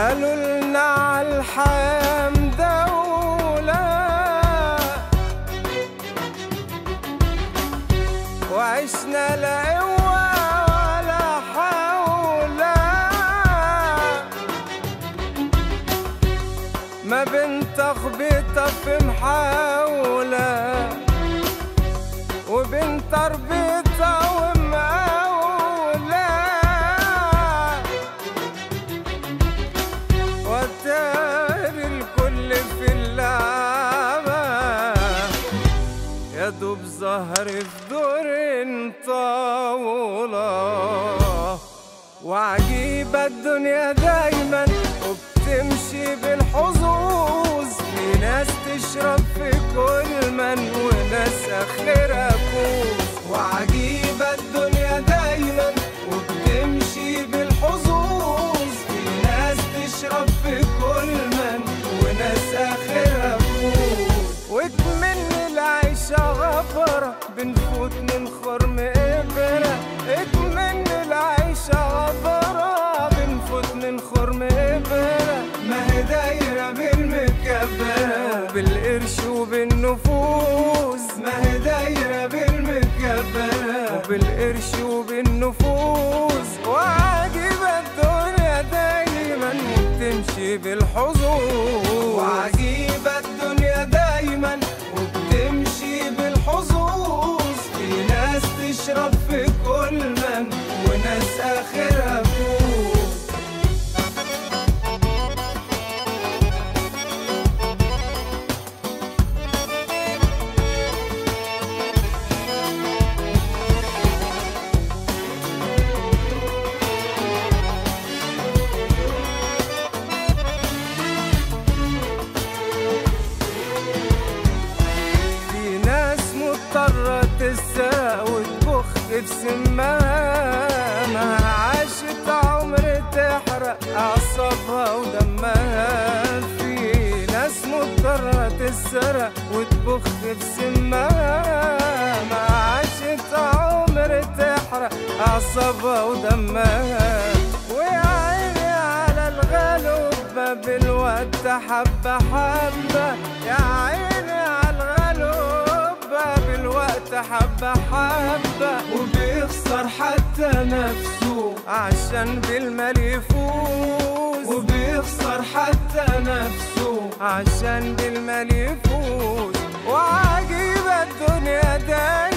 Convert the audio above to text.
قالوا لنا عالحياة مدولة وعشنا لا قوة ولا حول، ما بين تخبيطة في محاولة وبين تربيطة ومقاولة، وتاري الكل في اللعبة يا دوب ظهر في دور طاولة. وعجيبة الدنيا دايما وبتمشي بالحظوظ، في ناس تشرب في كل من وناس اخرها كوز. وعجيبة الدنيا دايما وبتمشي بالحظوظ، في ناس تشرب في كل من وناس اخرها كوز. وتمن العيشة غبرة بنفوت من خرم إبرة، اتمن العيشة غبرة بنفوت من خرم إبرة، ما هي دايرة بالمكبرة وبالقرش وبالنفوس، ما هي دايرة بالمكبرة وبالقرش وبالنفوس. وعجيبة الدنيا دايما وبتمشي بالحظوظ، وعجيبة الدنيا دايما وبتمشي بالحظوظ، في ناس تشرب في كل من وناس آخرها فوز. مضطرة تسرق وتبخ في سمها، ما عاشت عمر تحرق أعصابها ودمها. في ناس مضطرة تسرق وتبخ في سمها، ما عاشت عمر تحرق أعصابها ودمها. ويا عيني على الغلوبة بالوقت حبة حبة، يا عيني على الغلوبة بالوقت حبة حبة، وبيخسر حتى نفسه عشان بالمال يفوز، وبيخسر حتى نفسه عشان بالمال يفوز. وعجيبة الدنيا دايما